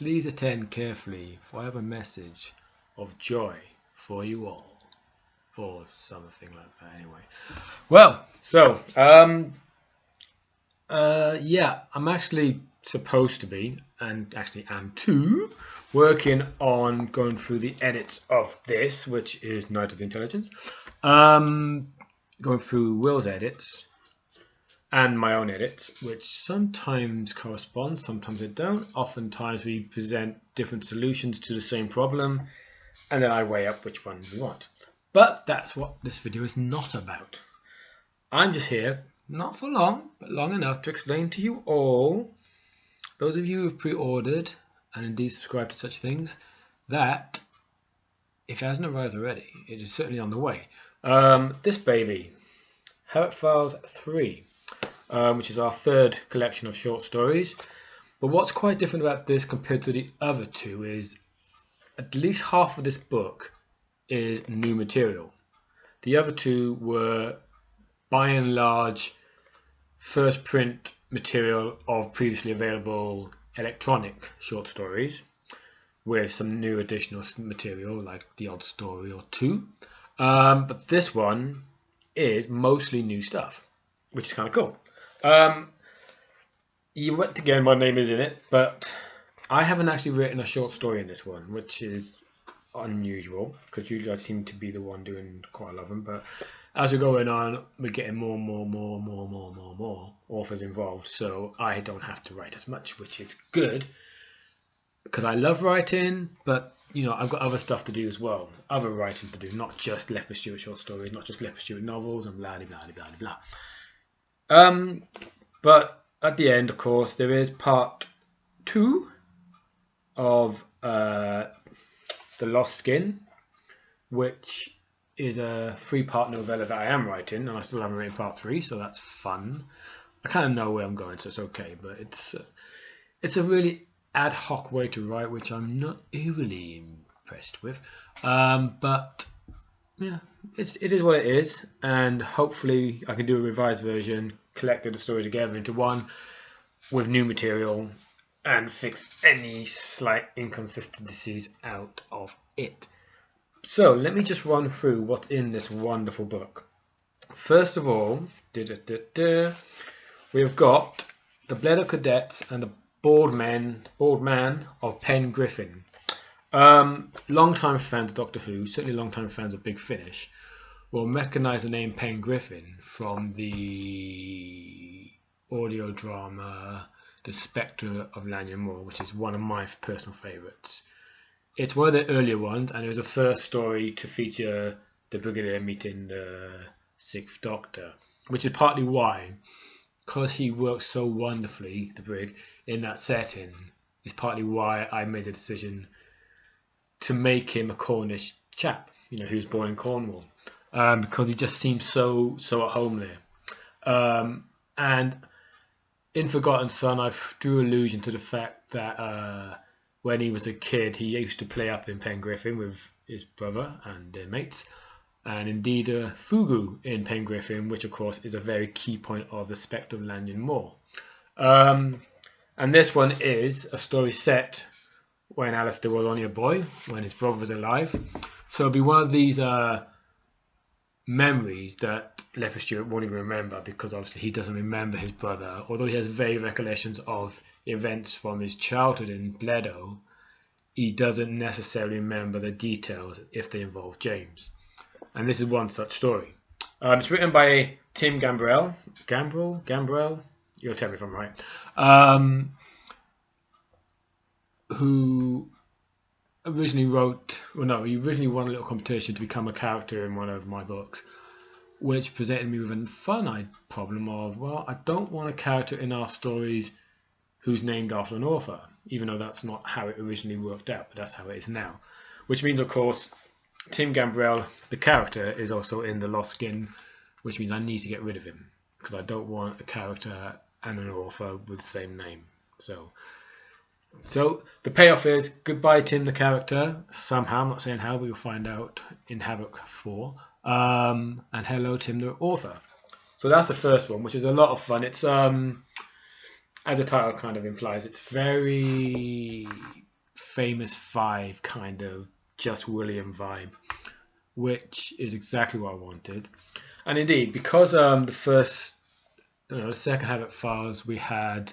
Please attend carefully, for I have a message of joy for you all. Or something like that, anyway. Well, so, yeah, I'm actually supposed to be, and actually am too, working on going through the edits of this, which is Night of the Intelligence. Going through Will's edits and my own edits, which sometimes correspond, sometimes they don't. Oftentimes we present different solutions to the same problem, and then I weigh up which one we want. But that's what this video is not about. I'm just here, not for long, but long enough to explain to you all, those of you who have pre-ordered and indeed subscribed to such things, that if it hasn't arrived already, it is certainly on the way. This baby, HAVOC Files 3, which is our third collection of short stories. But what's quite different about this compared to the other two is at least half of this book is new material. The other two were by and large first print material of previously available electronic short stories with some new additional material like the odd story or two. But this one is mostly new stuff, which is kind of cool. Again, my name is in it, but I haven't actually written a short story in this one, which is unusual because usually I seem to be the one doing quite a lot of them. But as we're going on, we're getting more authors involved, so I don't have to write as much, which is good because I love writing. But you know, I've got other stuff to do as well, other writing to do, not just lethbridge-stewart short stories, not just lethbridge-stewart novels, and blah blah blah blah blah. But at the end, of course, there is part 2 of The Lost Skin, which is a 3-part novella that I am writing, and I still haven't written part 3, so that's fun. I kind of know where I'm going, so it's okay, but it's a really ad hoc way to write, which I'm not overly impressed with. But yeah, it is what it is, and hopefully I can do a revised version, collect the story together into one with new material, and fix any slight inconsistencies out of it. So let me just run through what's in this wonderful book. First of all, we've got the Bledo Cadets and the Bald Man of Pen Griffin. Long-time fans of Doctor Who, certainly long-time fans of Big Finish, will recognise the name Pen Griffin from the audio drama The Spectre of Lanyon Moor, which is one of my personal favourites. It's one of the earlier ones, and it was the first story to feature the Brigadier meeting the 6th Doctor, which is partly why, because he works so wonderfully, the Brig, in that setting, is partly why I made the decision to make him a Cornish chap, you know, who's born in Cornwall, because he just seems so at home there. And in Forgotten Son, I drew allusion to the fact that when he was a kid, he used to play up in Pen Griffin with his brother and their mates, and indeed Fugu in Pen Griffin, which of course is a very key point of the Spectre of Lanyon Moor. And this one is a story set when Alistair was only a boy, when his brother was alive. So it'll be one of these memories that lethbridge-stewart won't even remember, because obviously he doesn't remember his brother, although he has vague recollections of events from his childhood in Bledo. He doesn't necessarily remember the details if they involve James. And this is one such story. It's written by Tim Gambrell, you'll tell me if I'm right, who originally he originally won a little competition to become a character in one of my books, which presented me with a fun problem of, well, I don't want a character in our stories who's named after an author, even though that's not how it originally worked out, but that's how it is now. Which means, of course, Tim Gambrell, the character, is also in The Lost Skin, which means I need to get rid of him, because I don't want a character and an author with the same name. So the payoff is goodbye Tim the character, somehow, I'm not saying how, but you'll find out in HAVOC 4, and hello Tim the author. So that's the first one, which is a lot of fun. It's as the title kind of implies, it's very famous five kind of Just William vibe, which is exactly what I wanted. And indeed, because the second HAVOC Files, we had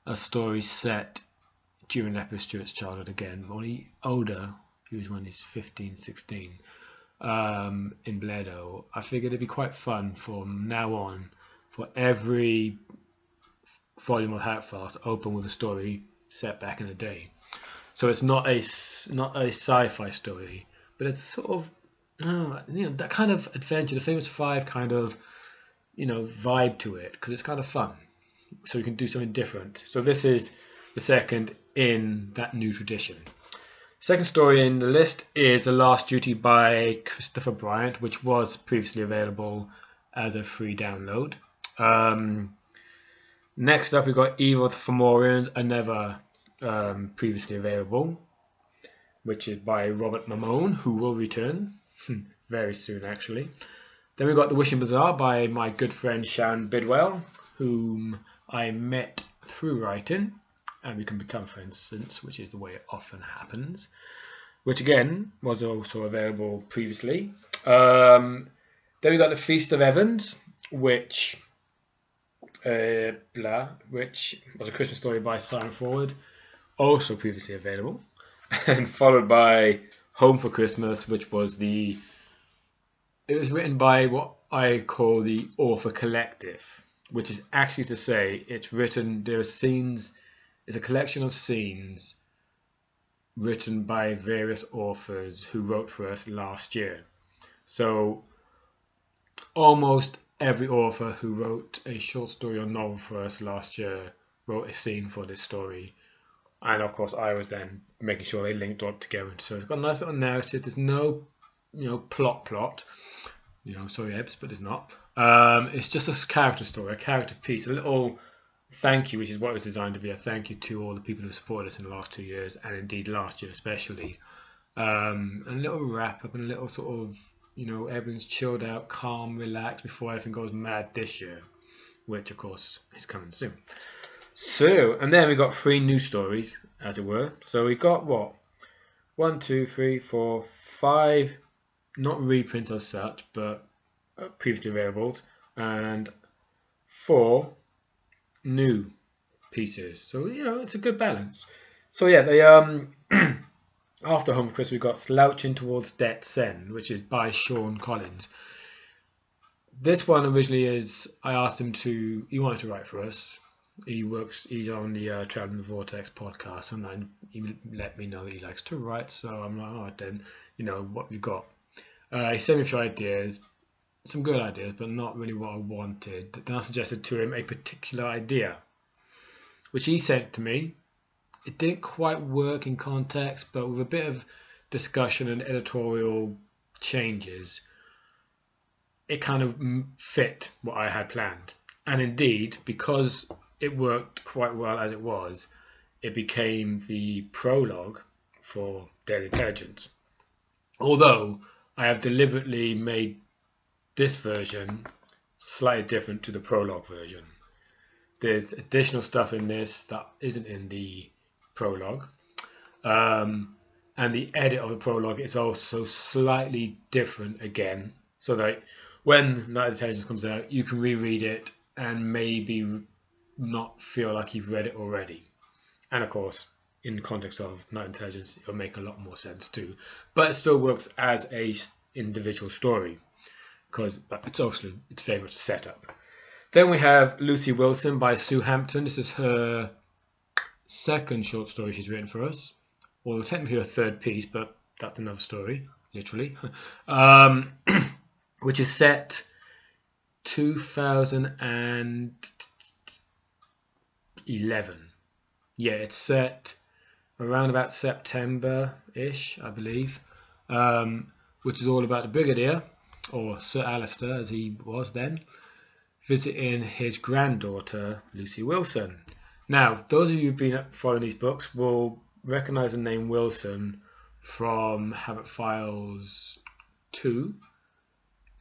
a story set during lethbridge-stewart's childhood again, only older. He was when he's 15, 16, in Bledo. I figured it'd be quite fun from now on for every volume of HAVOC Files to open with a story set back in the day. So it's not a sci-fi story, but it's sort of that kind of adventure, the famous five kind of vibe to it, because it's kind of fun. So you can do something different. So this is the second in that new tradition. Second story in the list is The Last Duty by Christopher Bryant, which was previously available as a free download. Next up, we've got Evil of the Fomorians, another previously available, which is by Robert Mamone, who will return very soon, actually. Then we've got The Wishing Bazaar by my good friend Sharon Bidwell, whom I met through writing, and we can become friends since, which is the way it often happens, which again was also available previously. Then we got The Feast of Evans, which was a Christmas story by Simon Forward, also previously available, and followed by Home for Christmas, which was it was written by what I call the author collective, which is actually to say it's written, there are scenes, it's a collection of scenes written by various authors who wrote for us last year. So almost every author who wrote a short story or novel for us last year wrote a scene for this story. And of course I was then making sure they linked all together. So it's got a nice little narrative. There's no plot. Sorry Ebbs, but it's not. It's just a character story, a character piece, a little thank you, which is what it was designed to be, a thank you to all the people who supported us in the last 2 years, and indeed last year especially. And a little wrap up and a little sort of, everyone's chilled out, calm, relaxed before everything goes mad this year, which of course is coming soon. So, and then we got 3 new stories, as it were. So we got what? 1, 2, 3, 4, 5, not reprints as such, but previously available, and 4 new pieces. So it's a good balance. So yeah, they after Home for Christmas we've got Slouching Towards Death's End, which is by Sean Collins. This one originally I asked him he wanted to write for us. He's on the Traveling the Vortex podcast, and he let me know that he likes to write, so I'm like, alright then, what we've got. He sent me a few ideas, some good ideas, but not really what I wanted. Then I suggested to him a particular idea, which he sent to me. It didn't quite work in context, but with a bit of discussion and editorial changes, it kind of fit what I had planned. And indeed, because it worked quite well as it was, it became the prologue for Daily Intelligence. Although I have deliberately made this version slightly different to the prologue version. There's additional stuff in this that isn't in the prologue, and the edit of the prologue is also slightly different again, so that when Night of Intelligence comes out you can reread it and maybe not feel like you've read it already. And of course, in the context of Night Intelligence, it'll make a lot more sense too. But it still works as a individual story, because it's obviously its favourite setup. Then we have Lucy Wilson by Sue Hampton. This is her second short story she's written for us, or technically her third piece, but that's another story, literally. Which is set 2011. Yeah, it's set around about September-ish, I believe, which is all about the Brigadier, or Sir Alistair as he was then, visiting his granddaughter Lucy Wilson. Now, those of you who've been following these books will recognise the name Wilson from HAVOC Files 2,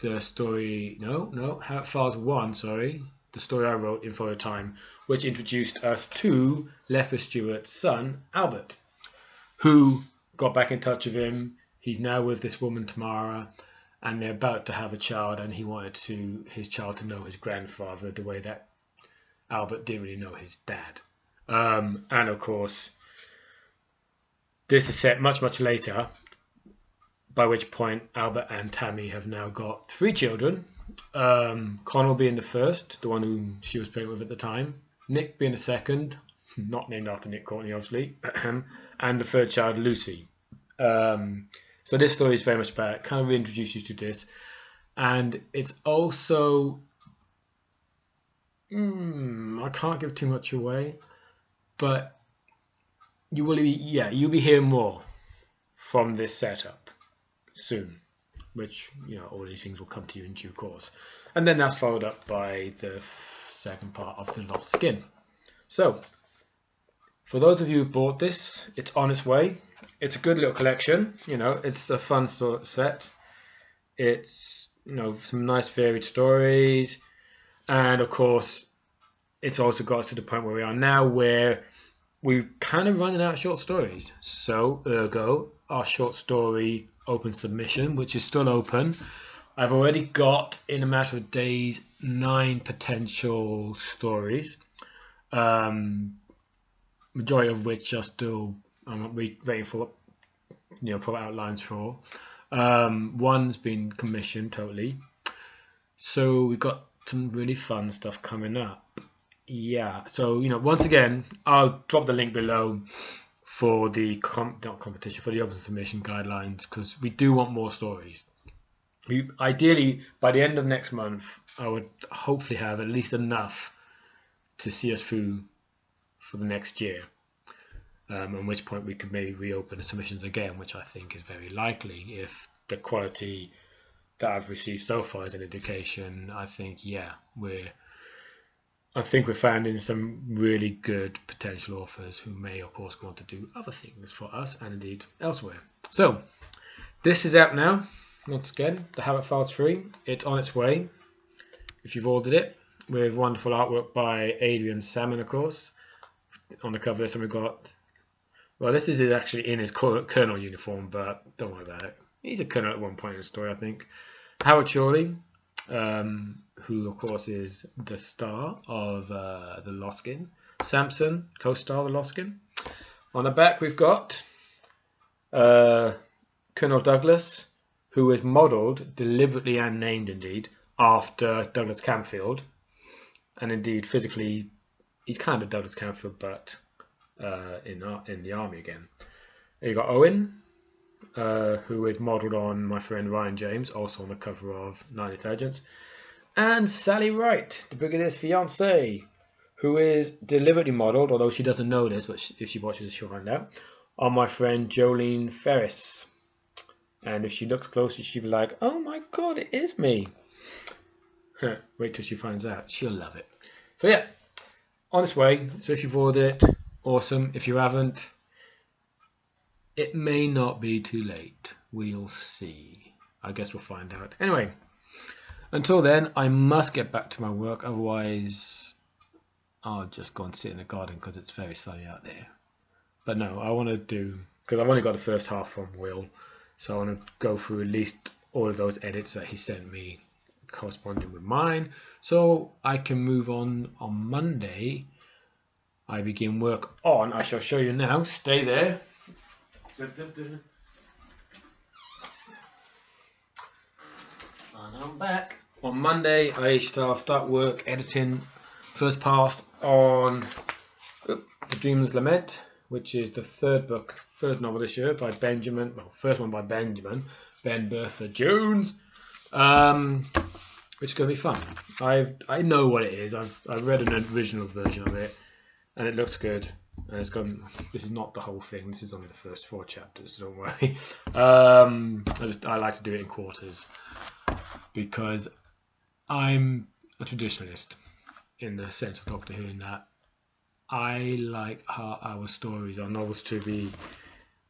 the story, HAVOC Files 1, sorry, the story I wrote in For a Time, which introduced us to lethbridge-stewart's son, Albert. who got back in touch with him. He's now with this woman, Tamara, and they're about to have a child, and he wanted his child to know his grandfather the way that Albert didn't really know his dad. And of course, this is set much, much later, by which point Albert and Tammy have now got 3 children. Connell being the first, the one whom she was pregnant with at the time. Nick being the second, not named after Nick Courtney, obviously. And the third child, Lucy. So this story is very much about kind of reintroduce you to this, and it's also I can't give too much away, but you'll be hearing more from this setup soon, which all these things will come to you in due course, and then that's followed up by the second part of the Lost Skin. So for those of you who bought this, it's on its way. It's a good little collection, it's a fun sort of set. It's, some nice varied stories. And of course, it's also got us to the point where we are now, where we're kind of running out of short stories. So, ergo, our short story open submission, which is still open. I've already got, in a matter of days, 9 potential stories. Majority of which are still I'm waiting for proper outlines for. One's been commissioned totally, so we've got some really fun stuff coming up. Yeah, so once again, I'll drop the link below for the not competition, for the open submission guidelines, because we do want more stories. Ideally, by the end of next month, I would hopefully have at least enough to see us through for the next year. At which point we could maybe reopen the submissions again, which I think is very likely if the quality that I've received so far is an indication. I think we're finding some really good potential authors who may of course want to do other things for us and indeed elsewhere. So this is out now. Once again, the HAVOC Files 3. It's on its way if you've ordered it, with wonderful artwork by Adrian Salmon, of course. On the cover of this, and we've got, well, this is actually in his colonel uniform, but don't worry about it. He's a colonel at one point in the story, I think. Howard Chorley, who of course is the star of The Lost Skin. Samson, co-star of The Lost Skin. On the back we've got Colonel Douglas, who is modelled deliberately and named indeed after Douglas Camfield, and indeed physically he's kind of Douglas Camfield, but in the army again. You got Owen, who is modelled on my friend Ryan James, also on the cover of 9 Intelligence, and Sally Wright, the Brigadier's fiancée, who is deliberately modelled, although she doesn't know this, but if she watches she'll find out, on my friend Jolene Ferris. And if she looks closer, she'll be like, "Oh my God, it is me!" Wait till she finds out; she'll love it. So yeah, on its way. So if you've ordered it, awesome. If you haven't, it may not be too late. We'll see. I guess we'll find out. Anyway, until then, I must get back to my work. Otherwise, I'll just go and sit in the garden because it's very sunny out there. But no, I want to do, because I've only got the first half from Will, so I want to go through at least all of those edits that he sent me corresponding with mine, so I can move on Monday. I begin work on, I shall show you now, stay there. And I'm back. On Monday I shall start work editing first pass on The Dreamer's Lament, which is the third novel this year by Benjamin, well, first one by Benjamin, Ben Bertha Jones, which is going to be fun. I know what it is. I've read an original version of it, and it looks good. And it's gone. This is not the whole thing. This is only the first 4 chapters, so don't worry. I like to do it in quarters because I'm a traditionalist in the sense of Doctor Who, in that I like our stories, our novels, to be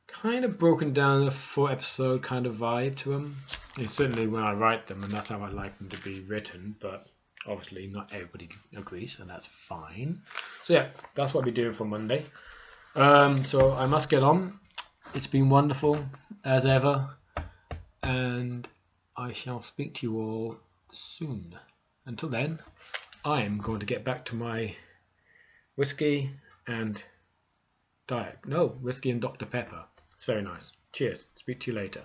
kind of broken down, a 4-episode kind of vibe to them. And certainly when I write them, and that's how I like them to be written, but obviously not everybody agrees, and that's fine. So yeah, that's what I'll be doing for Monday. So I must get on. It's been wonderful as ever, and I shall speak to you all soon. Until then, I am going to get back to my whiskey and whiskey and Dr. Pepper. It's very nice. Cheers. Speak to you later.